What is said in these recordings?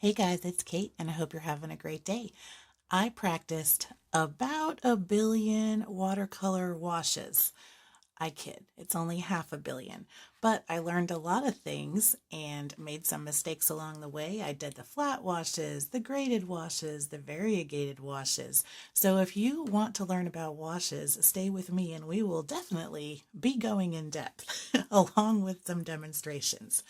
Hey guys, it's Kate, and I hope you're having a great day. I practiced about 1 billion watercolor washes. I kid, it's only half a billion, but I learned a lot of things and made some mistakes along the way. I did the flat washes, the graded washes, the variegated washes. So if you want to learn about washes, stay with me and we will definitely be going in depth along with some demonstrations.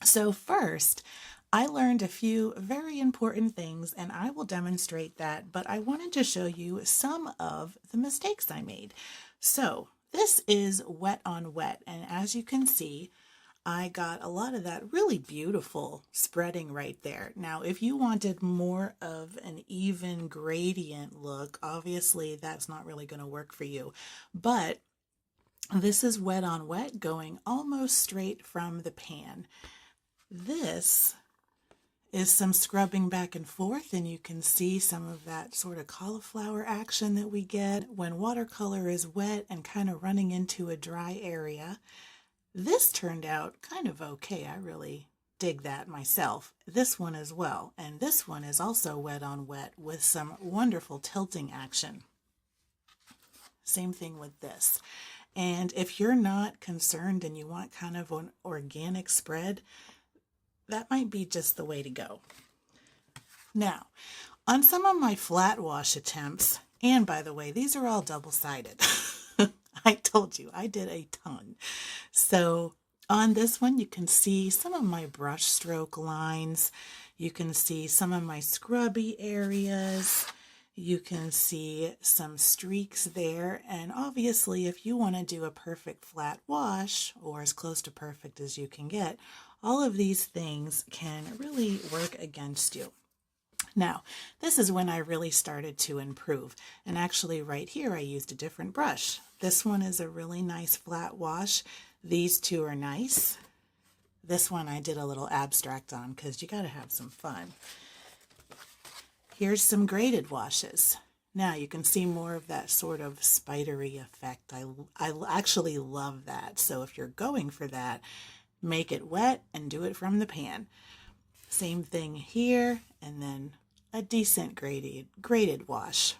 So, first, I learned a few very important things and I will demonstrate that, but I wanted to show you some of the mistakes I made. So, this is wet on wet, and as you can see, I got a lot of that really beautiful spreading right there. Now, if you wanted more of an even gradient look, obviously that's not really going to work for you, but this is wet on wet going almost straight from the pan. This is some scrubbing back and forth, and you can see some of that sort of cauliflower action that we get when watercolor is wet and kind of running into a dry area. This turned out kind of okay. I really dig that myself. This one as well, and this one is also wet on wet with some wonderful tilting action. Same thing with this. And if you're not concerned and you want kind of an organic spread, that might be just the way to go. Now, on some of my flat wash attempts, and by the way, these are all double-sided. I told you, I did a ton. So on this one, you can see some of my brush stroke lines. You can see some of my scrubby areas. You can see some streaks there. And obviously, if you want to do a perfect flat wash, or as close to perfect as you can get, all of these things can really work against you. Now, this is when I really started to improve. And actually right here, I used a different brush. This one is a really nice flat wash. These two are nice. This one I did a little abstract on because you got to have some fun. Here's some graded washes. Now you can see more of that sort of spidery effect. I actually love that. So if you're going for that, make it wet and do it from the pan. Same thing here, and then a decent graded wash.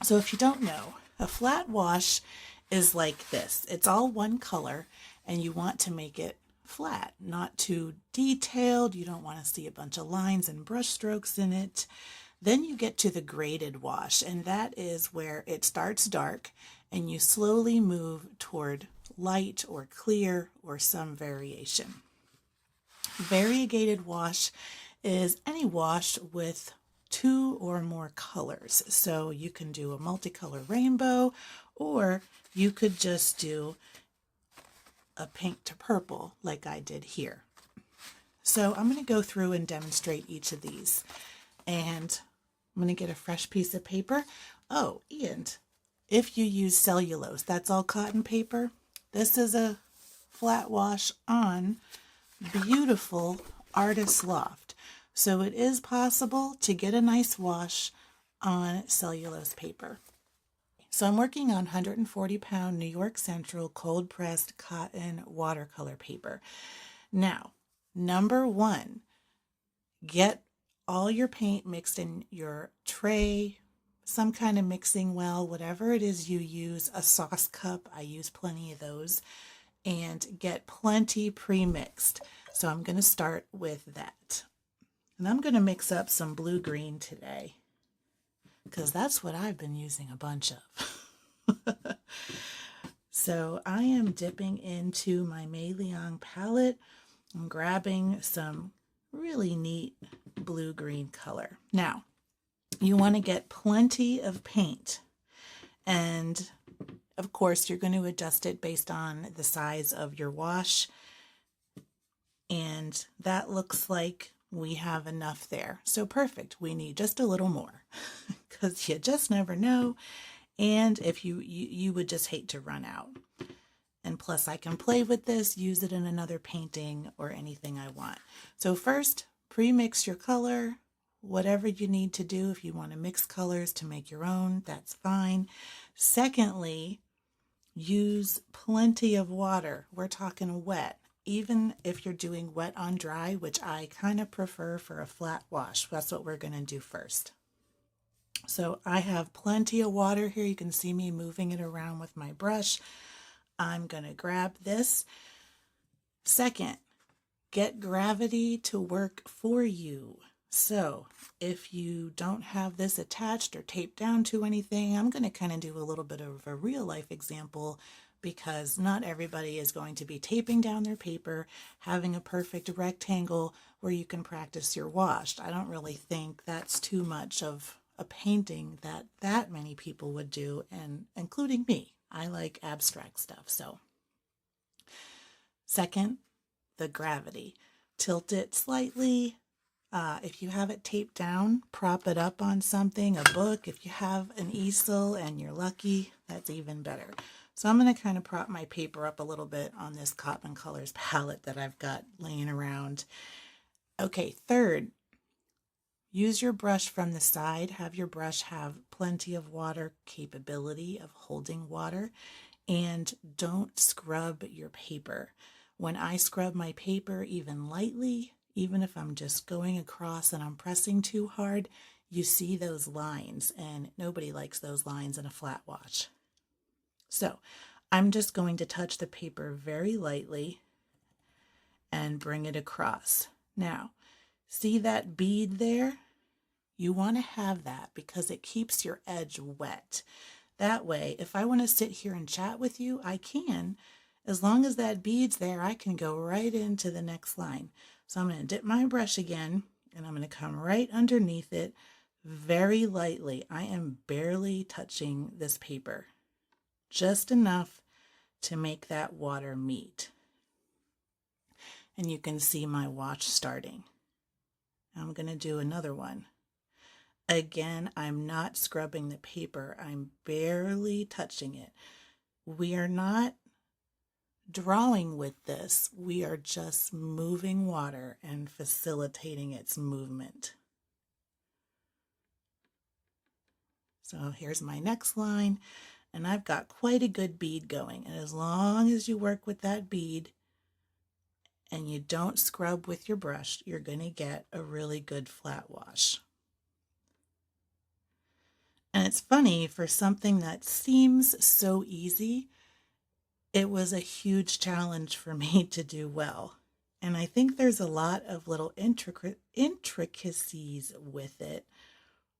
So if you don't know, a flat wash is like this. It's all one color, and you want to make it flat, not too detailed. You don't want to see a bunch of lines and brush strokes in it. Then you get to the graded wash, and that is where it starts dark and you slowly move toward light or clear or some variation. Variegated wash is any wash with 2 or more colors. So you can do a multicolor rainbow, or you could just do a pink to purple like I did here. So I'm going to go through and demonstrate each of these. And I'm going to get a fresh piece of paper. Oh, and if you use cellulose, that's all cotton paper. This is a flat wash on beautiful Artist Loft. So it is possible to get a nice wash on cellulose paper. So I'm working on 140-pound New York Central cold pressed cotton watercolor paper. Now, number 1, get all your paint mixed in your tray, some kind of mixing well, whatever it is you use, a sauce cup, I use plenty of those, and get plenty pre-mixed. So I'm going to start with that. And I'm going to mix up some blue-green today, because that's what I've been using a bunch of. So I am dipping into my Mei-Liang palette. I'm grabbing some really neat blue-green color. Now, you want to get plenty of paint, and of course you're going to adjust it based on the size of your wash, and that looks like we have enough there. So perfect. We need just a little more because you just never know, and if you would just hate to run out. And plus I can play with this, use it in another painting or anything I want. So first, pre-mix your color, whatever you need to do. If you want to mix colors to make your own, that's fine. Secondly, use plenty of water. We're talking wet. even if you're doing wet on dry, which I kind of prefer for a flat wash. That's what we're going to do first. So I have plenty of water here. You can see me moving it around with my brush. I'm going to grab this. Second, get gravity to work for you. So if you don't have this attached or taped down to anything, I'm going to kind of do a little bit of a real life example, because not everybody is going to be taping down their paper, having a perfect rectangle where you can practice your wash. I don't really think that's too much of a painting that many people would do, and including me. I like abstract stuff. So second, the gravity. Tilt it slightly. If you have it taped down, prop it up on something, a book. If you have an easel and you're lucky, that's even better. So I'm going to kind of prop my paper up a little bit on this Cotton Colors palette that I've got laying around. Okay, third, use your brush from the side. Have your brush have plenty of water capability of holding water, and don't scrub your paper. When I scrub my paper even lightly, even if I'm just going across and I'm pressing too hard, you see those lines, and nobody likes those lines in a flat wash. So I'm just going to touch the paper very lightly and bring it across. Now, see that bead there? You want to have that because it keeps your edge wet. That way, if I want to sit here and chat with you, I can. As long as that bead's there, I can go right into the next line. So I'm going to dip my brush again, and I'm going to come right underneath it very lightly. I am barely touching this paper, just enough to make that water meet. And you can see my wash starting. I'm going to do another one. Again, I'm not scrubbing the paper. I'm barely touching it. We are not drawing with this. We are just moving water and facilitating its movement. So here's my next line, and I've got quite a good bead going. And as long as you work with that bead and you don't scrub with your brush, you're going to get a really good flat wash. And it's funny, for something that seems so easy, it was a huge challenge for me to do well. And I think there's a lot of little intricacies with it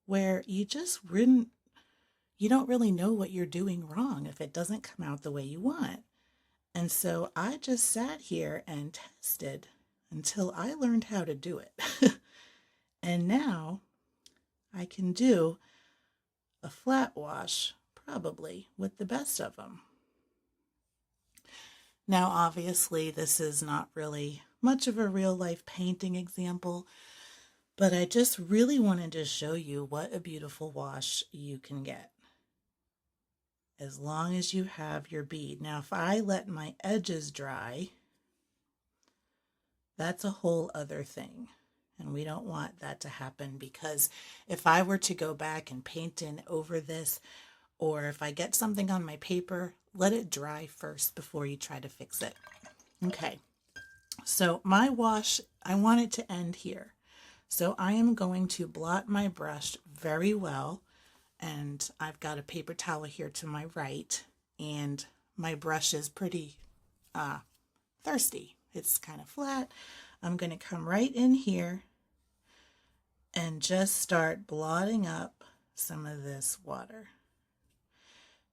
where you don't really know what you're doing wrong if it doesn't come out the way you want. And so I just sat here and tested until I learned how to do it. And now I can do a flat wash, probably, with the best of them. Now, obviously, this is not really much of a real life painting example, but I just really wanted to show you what a beautiful wash you can get, as long as you have your bead. Now, if I let my edges dry, that's a whole other thing. And we don't want that to happen, because if I were to go back and paint in over this, or if I get something on my paper, let it dry first before you try to fix it. Okay, so my wash, I want it to end here. So I am going to blot my brush very well, and I've got a paper towel here to my right, and my brush is pretty thirsty. It's kind of flat. I'm going to come right in here and just start blotting up some of this water.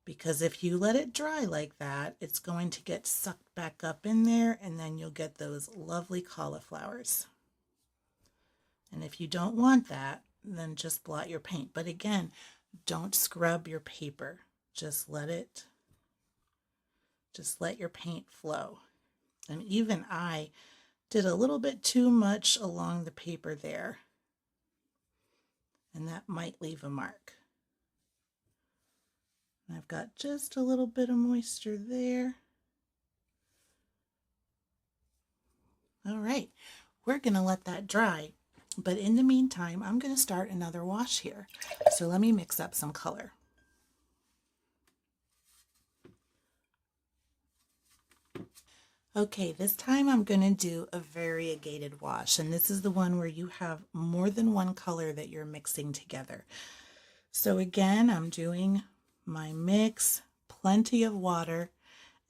Because if you let it dry like that, it's going to get sucked back up in there, and then you'll get those lovely cauliflowers. And if you don't want that, then just blot your paint. But again, don't scrub your paper. Just let your paint flow. And even I did a little bit too much along the paper there, and that might leave a mark. And I've got just a little bit of moisture there. All right, we're going to let that dry. But in the meantime, I'm going to start another wash here. So let me mix up some color. Okay, this time I'm going to do a variegated wash, and this is the one where you have more than one color that you're mixing together. So again, I'm doing my mix, plenty of water,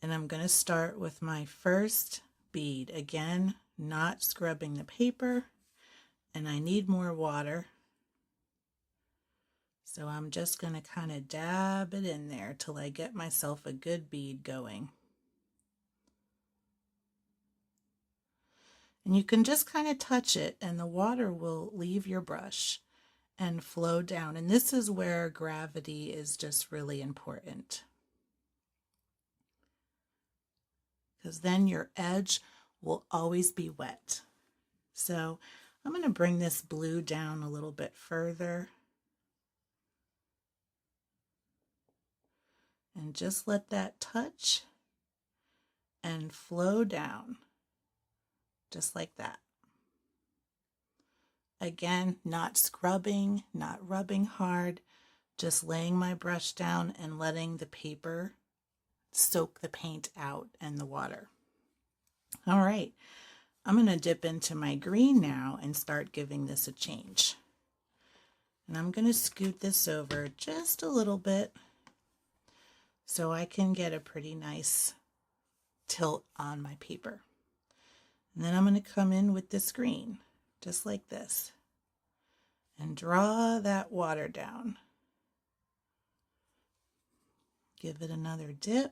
and I'm going to start with my first bead. Again, not scrubbing the paper, and I need more water. So I'm just going to kind of dab it in there till I get myself a good bead going. And you can just kind of touch it and the water will leave your brush and flow down. And this is where gravity is just really important, because then your edge will always be wet. So I'm going to bring this blue down a little bit further and just let that touch and flow down just like that. Again, not scrubbing, not rubbing hard, just laying my brush down and letting the paper soak the paint out and the water. All right, I'm going to dip into my green now and start giving this a change. And I'm going to scoot this over just a little bit so I can get a pretty nice tilt on my paper. And then I'm going to come in with this green, just like this, and draw that water down. Give it another dip.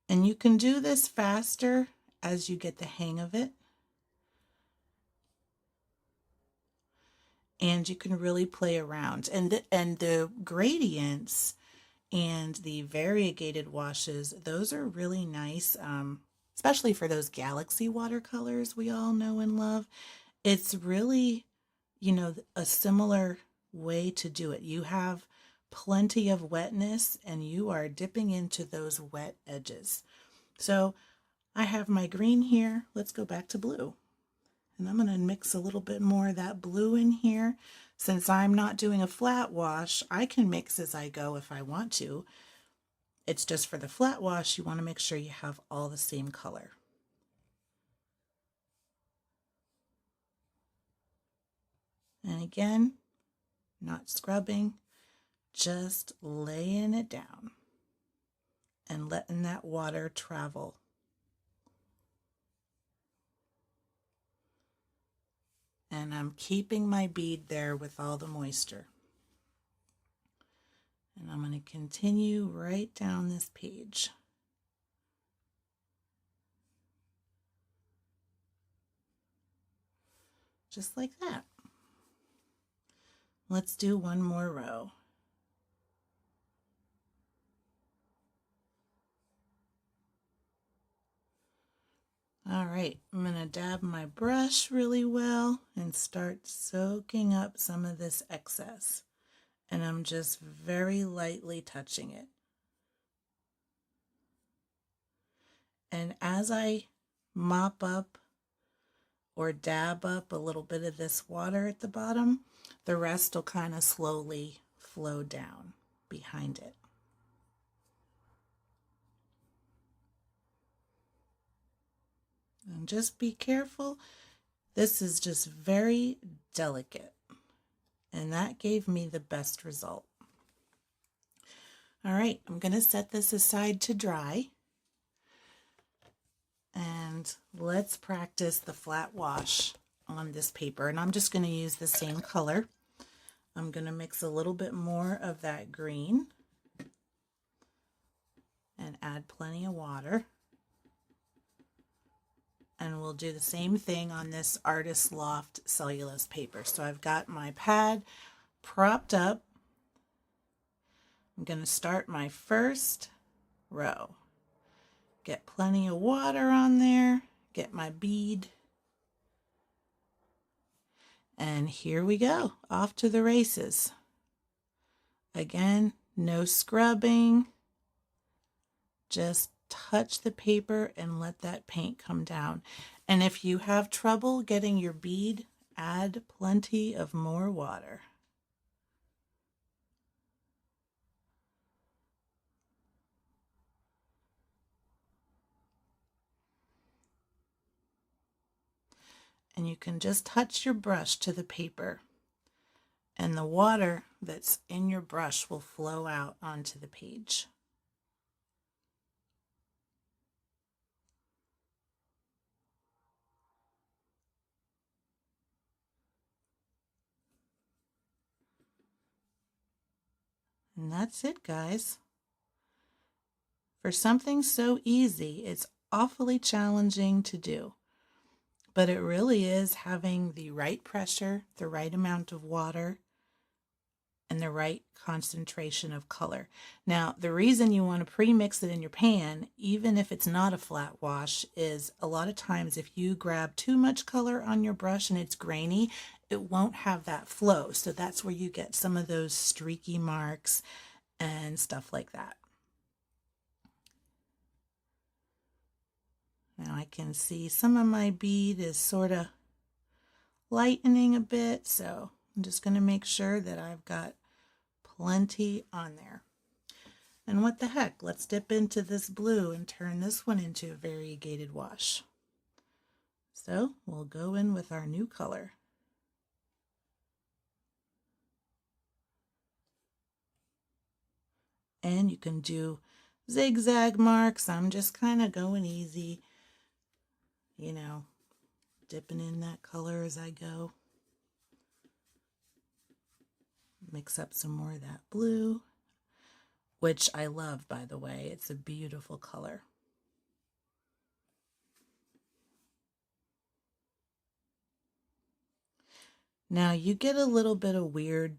And you can do this faster as you get the hang of it. And you can really play around. And the gradients and the variegated washes, those are really nice, especially for those galaxy watercolors we all know and love. It's really, a similar way to do it. You have plenty of wetness and you are dipping into those wet edges. So I have my green here. Let's go back to blue. And I'm going to mix a little bit more of that blue in here. Since I'm not doing a flat wash, I can mix as I go if I want to. It's just for the flat wash, you want to make sure you have all the same color. And again, not scrubbing, just laying it down and letting that water travel. And I'm keeping my bead there with all the moisture. And I'm going to continue right down this page. Just like that. Let's do one more row. All right, I'm going to dab my brush really well and start soaking up some of this excess. And I'm just very lightly touching it. And as I mop up or dab up a little bit of this water at the bottom, the rest will kind of slowly flow down behind it. And just be careful. This is just very delicate. And that gave me the best result. All right, I'm going to set this aside to dry. And let's practice the flat wash on this paper. And I'm just going to use the same color. I'm going to mix a little bit more of that green and add plenty of water. And we'll do the same thing on this Artist Loft cellulose paper. So I've got my pad propped up. I'm going to start my first row. Get plenty of water on there. Get my bead. And here we go. Off to the races. Again, no scrubbing. Just touch the paper and let that paint come down. And if you have trouble getting your bead, add plenty of more water. and you can just touch your brush to the paper, and the water that's in your brush will flow out onto the page. And that's it, guys. For something so easy, it's awfully challenging to do. But it really is having the right pressure, the right amount of water, and the right concentration of color. Now, the reason you want to pre-mix it in your pan, even if it's not a flat wash, is a lot of times if you grab too much color on your brush and it's grainy, it won't have that flow. So that's where you get some of those streaky marks and stuff like that. Now I can see some of my bead is sort of lightening a bit, so I'm just going to make sure that I've got plenty on there. And what the heck, let's dip into this blue and turn this one into a variegated wash. So we'll go in with our new color. And you can do zigzag marks. I'm just kind of going easy, you know, dipping in that color as I go. Mix up some more of that blue, which I love, by the way. It's a beautiful color. Now you get a little bit of weird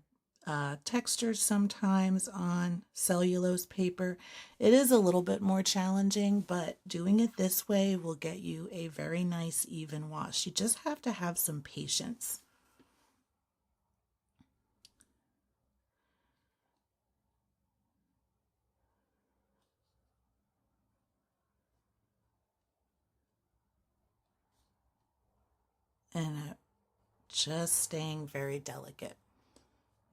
textures sometimes on cellulose paper. It is a little bit more challenging, but doing it this way will get you a very nice even wash. You just have to have some patience. And just staying very delicate.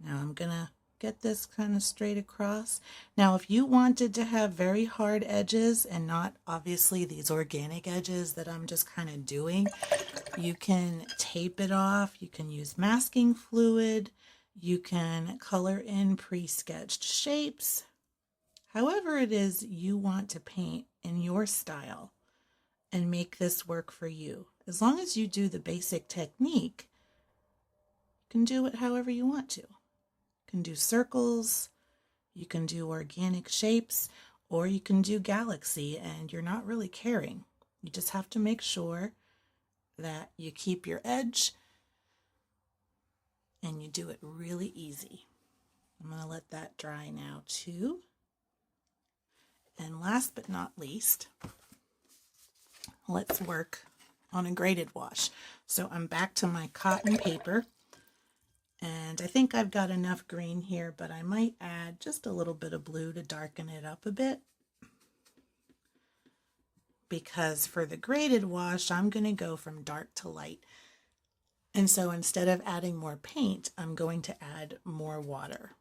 Now I'm gonna get this kind of straight across. Now if you wanted to have very hard edges and not obviously these organic edges that I'm just kind of doing, you can tape it off, you can use masking fluid, you can color in pre-sketched shapes. However it is you want to paint in your style and make this work for you. As long as you do the basic technique, you can do it however you want to. You can do circles, you can do organic shapes, or you can do galaxy and you're not really caring. You just have to make sure that you keep your edge and you do it really easy. I'm going to let that dry now too. And last but not least, let's work on a graded wash. So I'm back to my cotton paper, and I think I've got enough green here, but I might add just a little bit of blue to darken it up a bit. Because for the graded wash, I'm going to go from dark to light. And so instead of adding more paint, I'm going to add more water.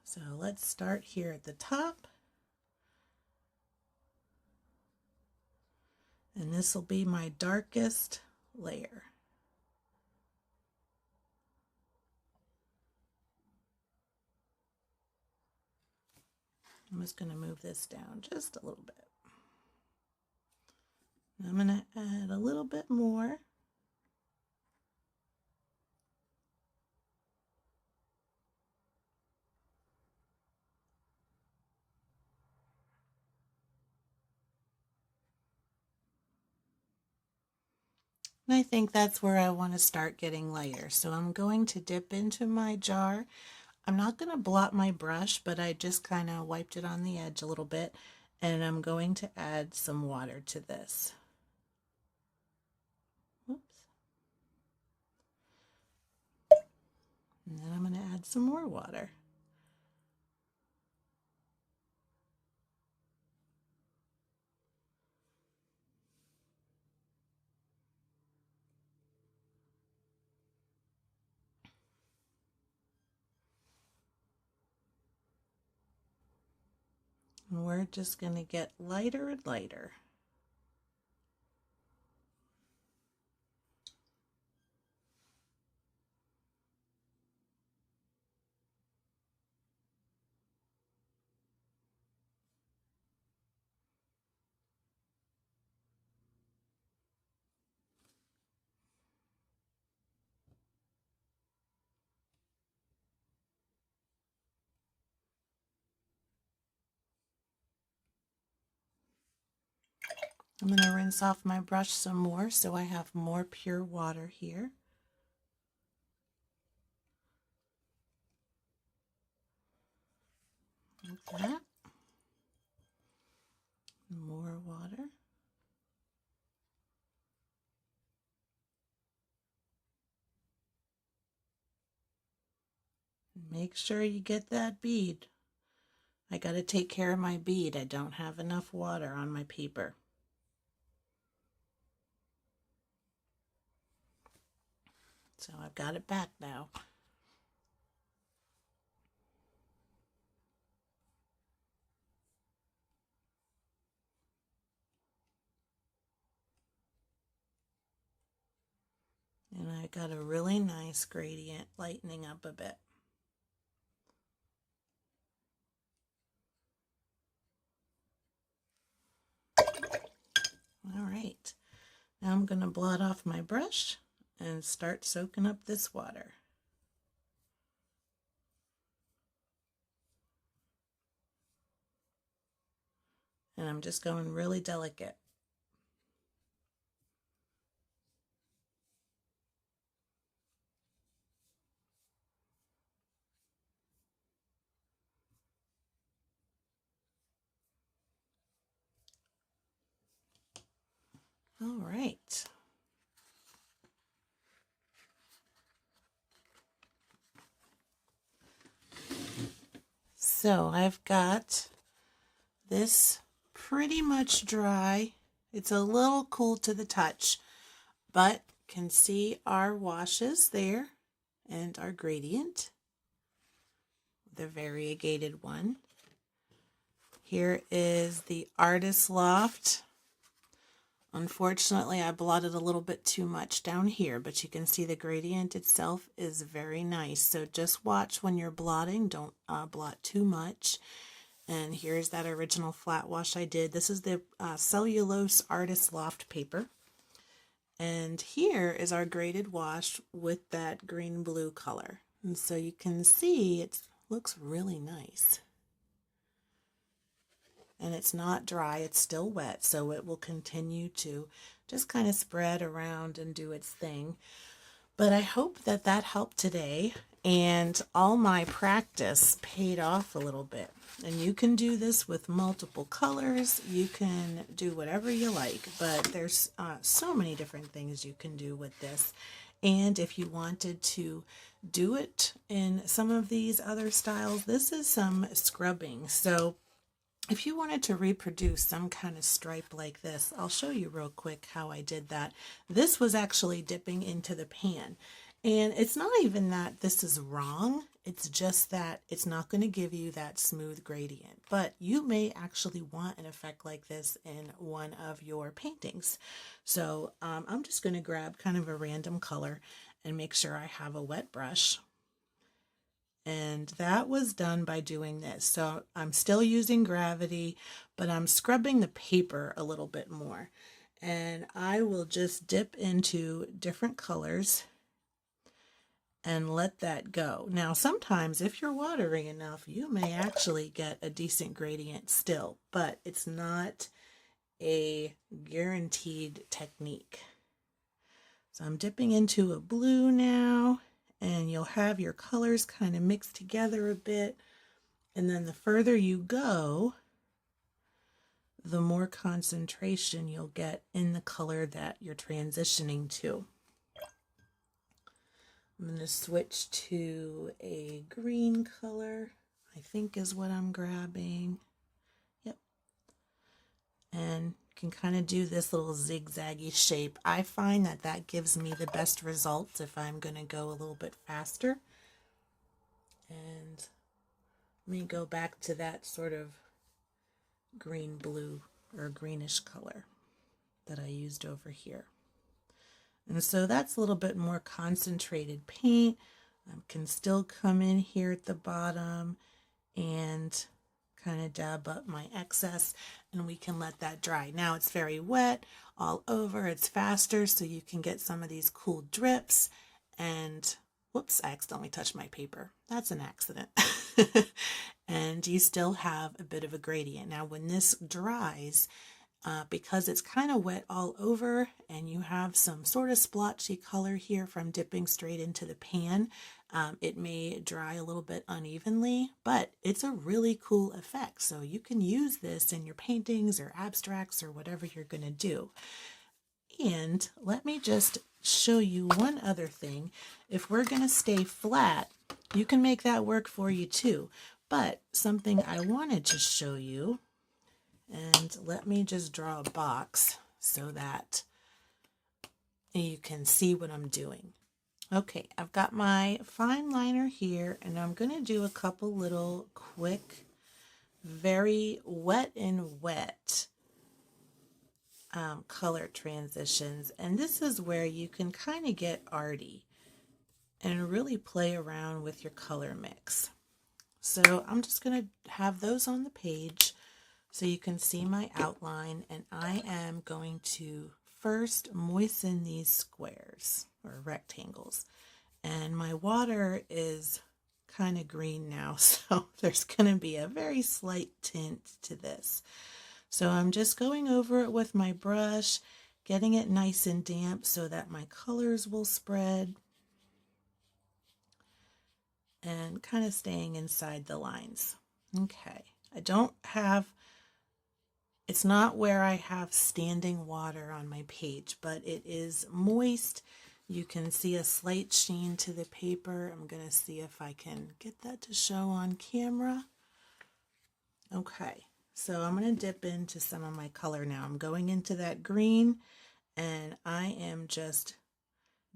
So let's start here at the top. And this will be my darkest layer. I'm just going to move this down just a little bit. I'm going to add a little bit more. And I think that's where I want to start getting lighter. So I'm going to dip into my jar. I'm not going to blot my brush, but I just kind of wiped it on the edge a little bit. And I'm going to add some water to this. Whoops. And then I'm going to add some more water. And we're just going to get lighter and lighter. I'm going to rinse off my brush some more so I have more pure water here. Like that. More water. Make sure you get that bead. I got to take care of my bead. I don't have enough water on my paper. So I've got it back now. And I got a really nice gradient lightening up a bit. All right, now I'm going to blot off my brush and start soaking up this water. And I'm just going really delicate. All right. So I've got this pretty much dry. It's a little cool to the touch, but can see our washes there and our gradient, the variegated one. Here is the Artist Loft. Unfortunately, I blotted a little bit too much down here, but you can see the gradient itself is very nice. So just watch when you're blotting. Don't blot too much. And here's that original flat wash I did. This is the Cellulose Artist Loft paper. And here is our graded wash with that green-blue color. And so you can see it looks really nice. And it's not dry, it's still wet, so it will continue to just kind of spread around and do its thing. But I hope that that helped today, and all my practice paid off a little bit. And you can do this with multiple colors. You can do whatever you like, but there's so many different things you can do with this. And if you wanted to do it in some of these other styles, this is some scrubbing. So if you wanted to reproduce some kind of stripe like this, I'll show you real quick how I did that. This was actually dipping into the pan. And it's not even that this is wrong. It's just that it's not going to give you that smooth gradient. But you may actually want an effect like this in one of your paintings. So I'm just going to grab kind of a random color and make sure I have a wet brush. And that was done by doing this. So I'm still using gravity, but I'm scrubbing the paper a little bit more. And I will just dip into different colors and let that go. Now, sometimes if you're watery enough, you may actually get a decent gradient still, but it's not a guaranteed technique. So I'm dipping into a blue now. And you'll have your colors kind of mixed together a bit. And then the further you go, the more concentration you'll get in the color that you're transitioning to. I'm going to switch to a green color, I think is what I'm grabbing. Yep. And can kind of do this little zigzaggy shape. I find that that gives me the best results if I'm going to go a little bit faster. And let me go back to that sort of green-blue or greenish color that I used over here. And so that's a little bit more concentrated paint. I can still come in here at the bottom and kind of dab up my excess, and we can let that dry. Now it's very wet all over, it's faster, so you can get some of these cool drips. And whoops, I accidentally touched my paper. That's an accident. And you still have a bit of a gradient. Now when this dries, because it's kind of wet all over and you have some sort of splotchy color here from dipping straight into the pan, it may dry a little bit unevenly, but it's a really cool effect. So you can use this in your paintings or abstracts or whatever you're going to do. And let me just show you one other thing. If we're going to stay flat, you can make that work for you too. But something I wanted to show you, and let me just draw a box so that you can see what I'm doing. Okay, I've got my fine liner here, and I'm going to do a couple little quick, very wet and wet color transitions. And this is where you can kind of get arty and really play around with your color mix. So I'm just going to have those on the page so you can see my outline, and I am going to first moisten these squares or rectangles. And my water is kind of green now, so there's going to be a very slight tint to this. So I'm just going over it with my brush, getting it nice and damp so that my colors will spread, and kind of staying inside the lines. Okay, it's not where I have standing water on my page, but it is moist. You can see a slight sheen to the paper. I'm going to see if I can get that to show on camera. Okay, so I'm going to dip into some of my color now. I'm going into that green, and I am just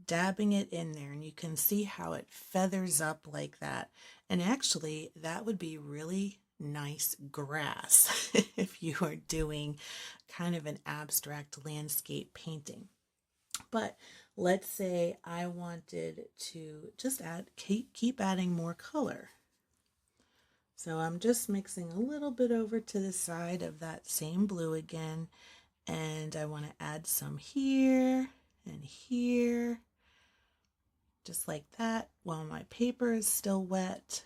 dabbing it in there, and you can see how it feathers up like that. And actually, that would be really nice grass if you are doing kind of an abstract landscape painting. But let's say I wanted to just keep adding more color. So I'm just mixing a little bit over to the side of that same blue again, and I want to add some here and here, just like that, while my paper is still wet.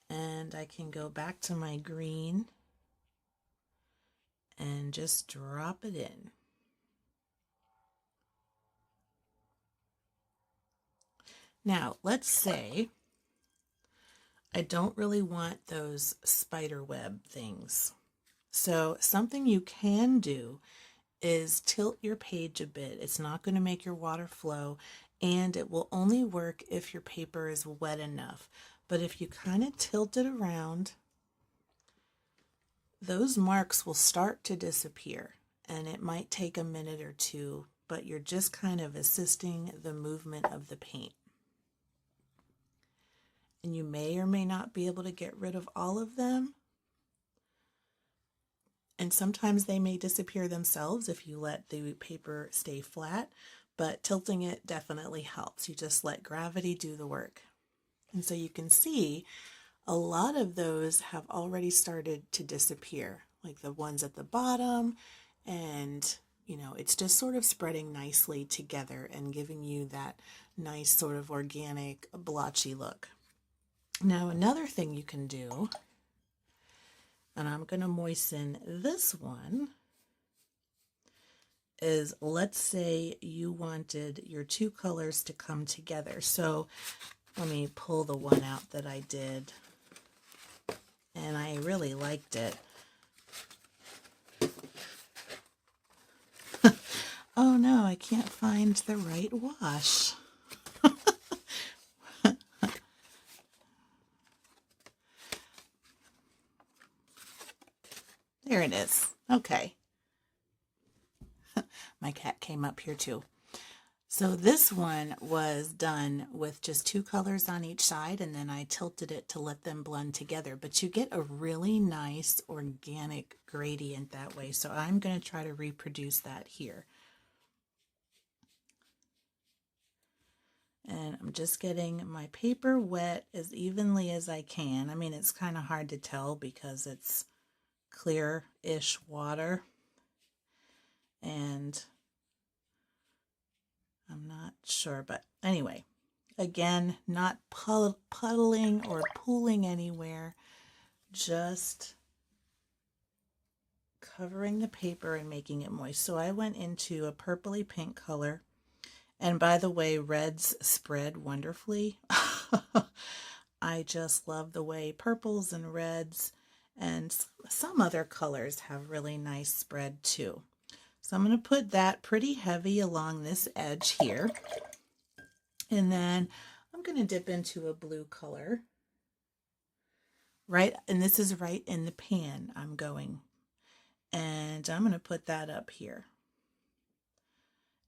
And I can go back to my green and just drop it in. Now, let's say I don't really want those spider web things. So something you can do is tilt your page a bit. It's not going to make your water flow, and it will only work if your paper is wet enough. But if you kind of tilt it around, those marks will start to disappear, and it might take a minute or two, but you're just kind of assisting the movement of the paint. And you may or may not be able to get rid of all of them. And sometimes they may disappear themselves if you let the paper stay flat, but tilting it definitely helps. You just let gravity do the work. And so you can see a lot of those have already started to disappear, like the ones at the bottom, and it's just sort of spreading nicely together and giving you that nice sort of organic blotchy look. Now another thing you can do, and I'm going to moisten this one, is let's say you wanted your two colors to come together. So let me pull the one out that I did, and I really liked it. Oh no, I can't find the right wash. There it is. Okay. My cat came up here too. So this one was done with just two colors on each side, and then I tilted it to let them blend together. But you get a really nice organic gradient that way. So I'm going to try to reproduce that here. And I'm just getting my paper wet as evenly as I can. I mean, it's kind of hard to tell because it's clear-ish water. And I'm not sure, but anyway, again, not puddling or pooling anywhere, just covering the paper and making it moist. So I went into a purpley pink color. And by the way, reds spread wonderfully. I just love the way purples and reds and some other colors have really nice spread too. So I'm going to put that pretty heavy along this edge here. And then I'm going to dip into a blue color. Right, and this is right in the pan I'm going. And I'm going to put that up here.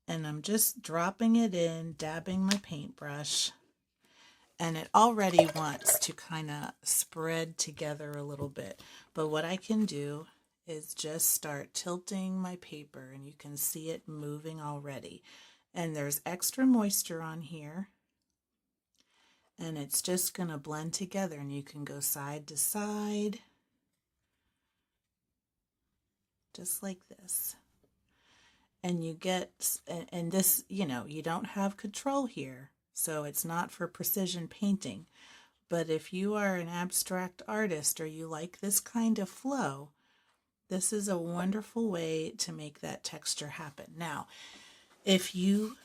And I'm just dropping it in, dabbing my paintbrush. And it already wants to kind of spread together a little bit. But what I can do is just start tilting my paper, and you can see it moving already. And there's extra moisture on here. And it's just going to blend together, and you can go side to side, just like this. And you get, and this, you know, you don't have control here, so it's not for precision painting. But if you are an abstract artist or you like this kind of flow, this is a wonderful way to make that texture happen. Now, if you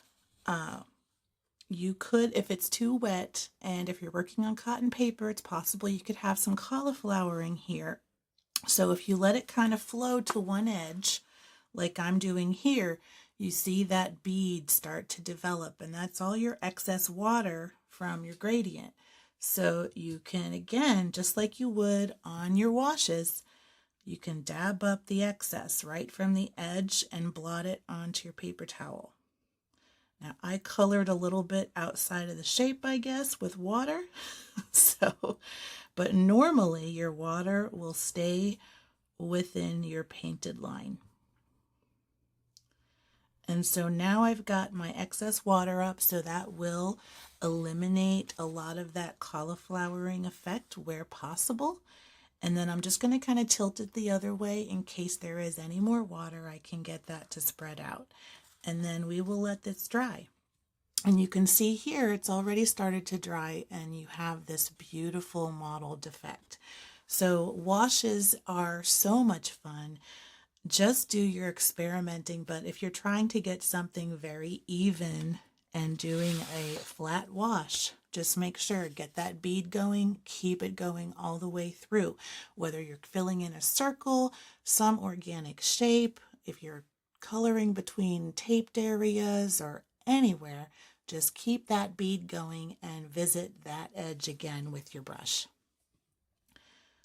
could, if it's too wet and if you're working on cotton paper, it's possible you could have some cauliflowering here. So if you let it kind of flow to one edge, like I'm doing here, you see that bead start to develop, and that's all your excess water from your gradient. So you can, again, just like you would on your washes, you can dab up the excess right from the edge and blot it onto your paper towel. Now, I colored a little bit outside of the shape, I guess, with water. But normally your water will stay within your painted line. And so now I've got my excess water up, so that will eliminate a lot of that cauliflowering effect where possible. And then I'm just going to kind of tilt it the other way in case there is any more water. I can get that to spread out. And then we will let this dry. And you can see here it's already started to dry, and you have this beautiful mottled effect. So washes are so much fun. Just do your experimenting, but if you're trying to get something very even and doing a flat wash, just make sure, get that bead going, keep it going all the way through. Whether you're filling in a circle, some organic shape, if you're coloring between taped areas or anywhere, just keep that bead going and visit that edge again with your brush.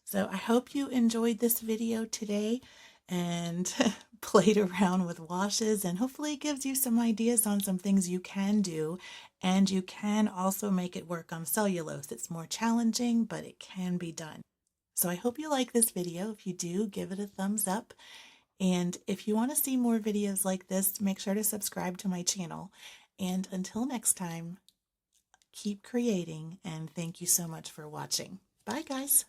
So I hope you enjoyed this video today and played around with washes, and hopefully it gives you some ideas on some things you can do, and you can also make it work on cellulose. It's more challenging, but it can be done. So I hope you like this video. If you do, give it a thumbs up. And if you want to see more videos like this, make sure to subscribe to my channel. And until next time, keep creating, and thank you so much for watching. Bye, guys.